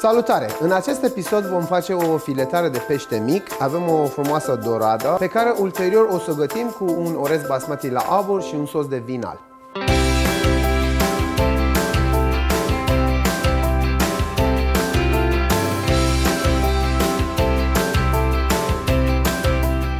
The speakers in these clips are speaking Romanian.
Salutare! În acest episod vom face o filetare de pește mic. Avem o frumoasă doradă pe care ulterior o să o gătim cu un orez basmati la abur și un sos de vinal.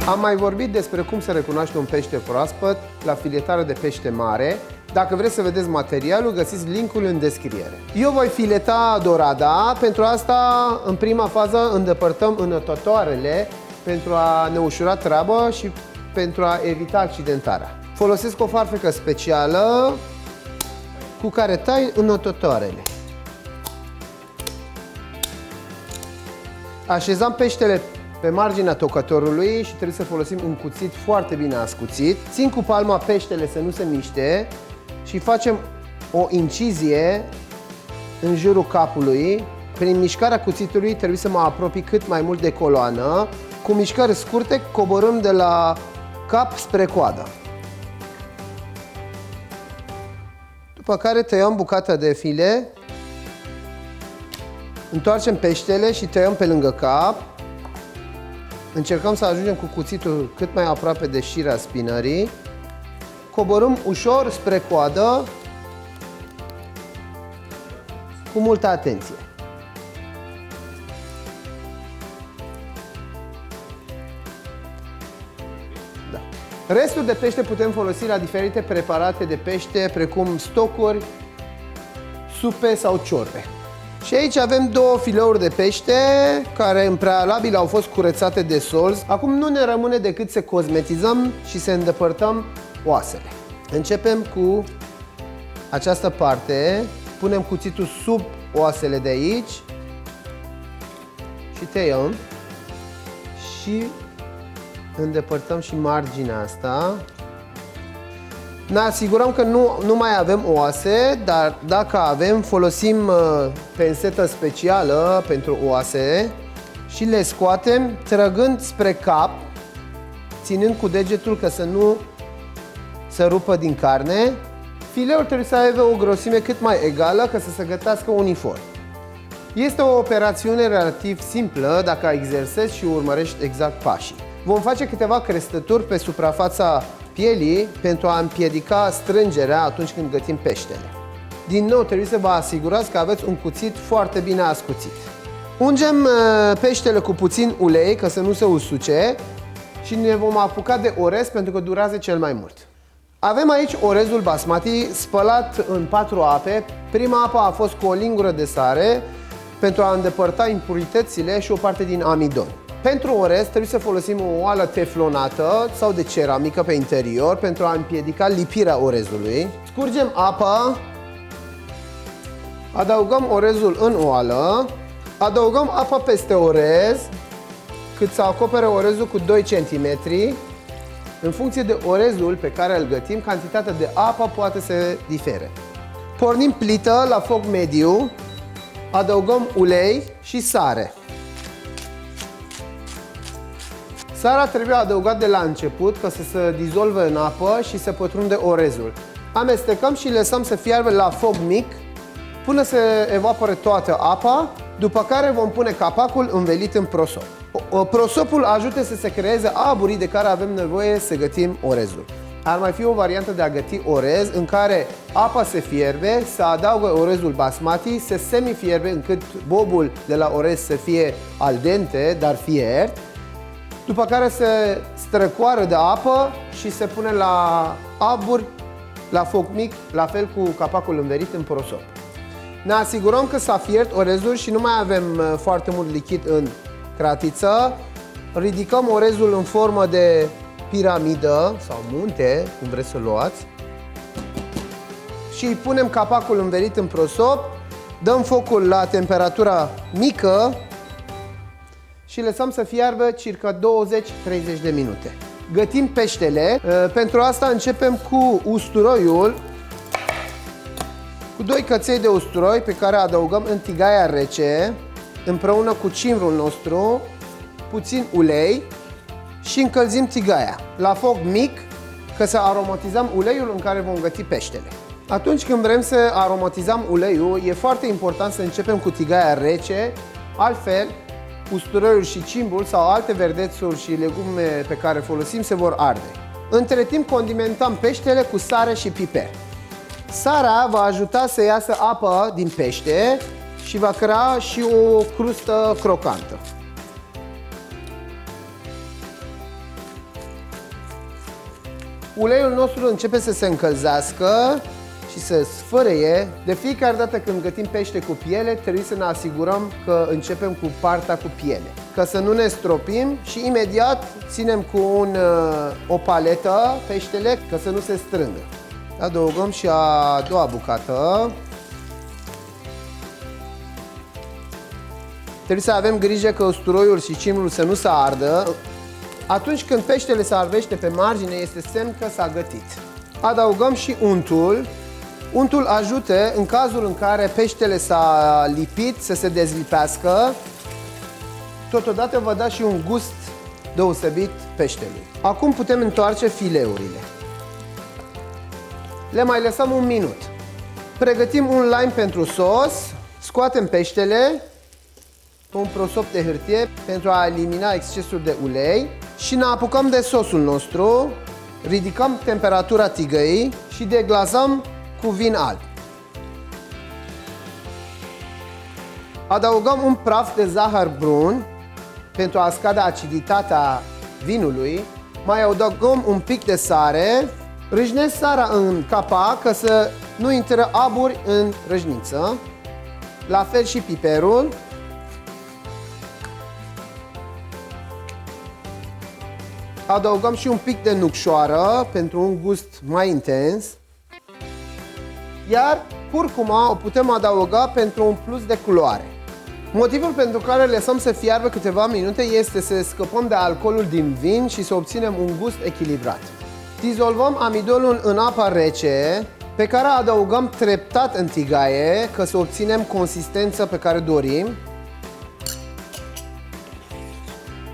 Am mai vorbit despre cum să recunoaște un pește proaspăt la filetare de pește mare. Dacă vreți să vedeți materialul, găsiți linkul în descriere. Eu voi fileta dorada. Pentru asta, în prima fază, îndepărtăm înătotoarele pentru a ne ușura treaba și pentru a evita accidentarea. Folosesc o farfecă specială cu care tai înătotoarele. Așezam peștele pe marginea tocătorului și trebuie să folosim un cuțit foarte bine ascuțit. Țin cu palma peștele să nu se miște și facem o incizie în jurul capului. Prin mișcarea cuțitului trebuie să mă apropii cât mai mult de coloană. Cu mișcări scurte coborâm de la cap spre coadă. După care tăiem bucata de file, întoarcem peștele și tăiem pe lângă cap. Încercăm să ajungem cu cuțitul cât mai aproape de șirea spinării. Coborâm ușor spre coadă, cu multă atenție. Da. Restul de pește putem folosi la diferite preparate de pește, precum stocuri, supe sau ciorbe. Și aici avem două fileuri de pește care în prealabil au fost curățate de solz. Acum nu ne rămâne decât să cosmetizăm și să îndepărtăm oasele. Începem cu această parte, punem cuțitul sub oasele de aici și tăiem și îndepărtăm și marginea asta. Ne asigurăm că nu mai avem oase, dar dacă avem, folosim pensetă specială pentru oase și le scoatem trăgând spre cap, ținând cu degetul ca să nu se rupă din carne. Fileul trebuie să aibă o grosime cât mai egală ca să se gătească uniform. Este o operațiune relativ simplă dacă exersezi și urmărești exact pașii. Vom face câteva crestături pe suprafața pielii pentru a împiedica strângerea atunci când gătim peștele. Din nou trebuie să vă asigurați că aveți un cuțit foarte bine ascuțit. Ungem peștele cu puțin ulei ca să nu se usuce și ne vom apuca de orez pentru că durează cel mai mult. Avem aici orezul basmati spălat în 4 ape. Prima apă a fost cu o lingură de sare pentru a îndepărta impuritățile și o parte din amidon. Pentru orez trebuie să folosim o oală teflonată sau de ceramică pe interior pentru a împiedica lipirea orezului. Scurgem apa, adăugăm orezul în oală, adăugăm apa peste orez cât să acopere orezul cu 2 cm. În funcție de orezul pe care îl gătim, cantitatea de apă poate să difere. Pornim plită la foc mediu, adăugăm ulei și sare. Sarea trebuie adăugat de la început ca să se dizolve în apă și să pătrunde orezul. Amestecăm și lăsăm să fiarbă la foc mic până să evapore toată apa, după care vom pune capacul învelit în prosop. Prosopul ajută să se creeze aburii de care avem nevoie să gătim orezul. Ar mai fi o variantă de a găti orez în care apa se fierbe, se adaugă orezul basmati, se semifierbe încât bobul de la orez să fie al dente, dar fiert. După care se străcoară de apă și se pune la aburi, la foc mic, la fel cu capacul învelit în prosop. Ne asigurăm că s-a fiert orezul și nu mai avem foarte mult lichid în cratiță. Ridicăm orezul în formă de piramidă sau munte, cum vreți să luați. Și punem capacul învelit în prosop, dăm focul la temperatura mică și lăsăm să fiarbă circa 20-30 de minute. Gătim peștele. Pentru asta începem cu usturoiul, cu 2 căței de usturoi pe care adăugăm în tigaia rece, împreună cu cimrul nostru, puțin ulei și încălzim tigaia la foc mic ca să aromatizăm uleiul în care vom găti peștele. Atunci când vrem să aromatizăm uleiul, e foarte important să începem cu tigaia rece, altfel usturoiul și cimbul sau alte verdețuri și legume pe care folosim se vor arde. Între timp condimentăm peștele cu sare și piper. Sarea va ajuta să iasă apă din pește și va crea și o crustă crocantă. Uleiul nostru începe să se încălzească și să sfărăie. De fiecare dată când gătim pește cu piele, trebuie să ne asigurăm că începem cu partea cu piele, ca să nu ne stropim și imediat ținem cu o paletă peștele ca să nu se strângă. Adăugăm și a doua bucată. Trebuie să avem grijă că usturoiul și cimbul să nu se ardă. Atunci când peștele se ardește pe margine, este semn că s-a gătit. Adăugăm și untul. Untul ajută în cazul în care peștele s-a lipit să se dezlipească. Totodată vă da și un gust deosebit peștelui. Acum putem întoarce fileurile. Le mai lăsăm un minut. Pregătim un lime pentru sos. Scoatem peștele pe un prosop de hârtie pentru a elimina excesul de ulei și ne apucăm de sosul nostru. Ridicăm temperatura tigăii și deglazăm cu vin alb. Adăugăm un praf de zahăr brun pentru a scade aciditatea vinului. Mai adăugăm un pic de sare. Râșnesc sarea în capac ca să nu intre aburi în râșniță. La fel și piperul. Adăugăm și un pic de nucșoară pentru un gust mai intens. Iar curcuma o putem adăuga pentru un plus de culoare. Motivul pentru care lăsăm să fiarbă câteva minute este să scăpăm de alcoolul din vin și să obținem un gust echilibrat. Dizolvăm amidonul în apa rece, pe care adăugăm treptat în tigaie, ca să obținem consistența pe care dorim.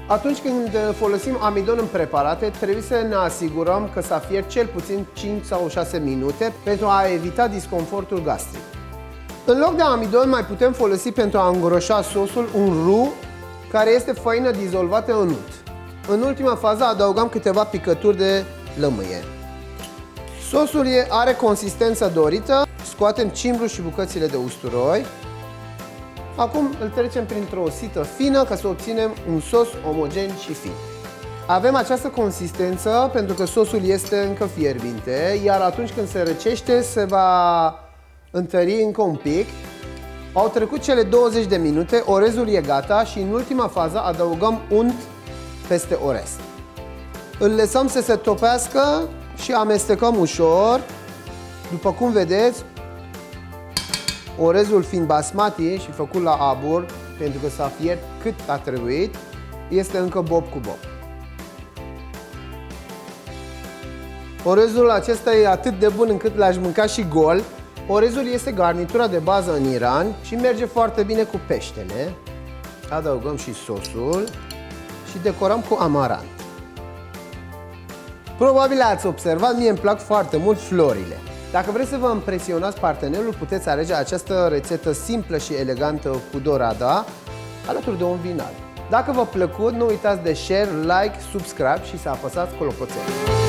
Atunci când folosim amidon în preparate, trebuie să ne asigurăm că s-a fiert cel puțin 5 sau 6 minute pentru a evita disconfortul gastric. În loc de amidon mai putem folosi pentru a îngroșa sosul un roux, care este făină dizolvată în unt. În ultima fază adăugăm câteva picături de lămâie. Sosul are consistența dorită, scoatem cimbrul și bucățile de usturoi. Acum îl trecem printr-o sită fină ca să obținem un sos omogen și fin. Avem această consistență pentru că sosul este încă fierbinte, iar atunci când se răcește se va întări încă un pic. Au trecut cele 20 de minute, orezul e gata și în ultima fază adăugăm unt peste orez. Îl lăsăm să se topească și amestecăm ușor. După cum vedeți, orezul fiind basmati și făcut la abur, pentru că s-a fiert cât a trebuit, este încă bob cu bob. Orezul acesta e atât de bun încât l-aș mânca și gol. Orezul este garnitura de bază în Iran și merge foarte bine cu peștele. Adăugăm și sosul și decorăm cu amarant. Probabil ați observat, mie îmi plac foarte mult florile. Dacă vreți să vă impresionați partenerul, puteți alege această rețetă simplă și elegantă cu dorada, alături de un vin alb. Dacă v-a plăcut, nu uitați de share, like, subscribe și să apăsați clopoțelul.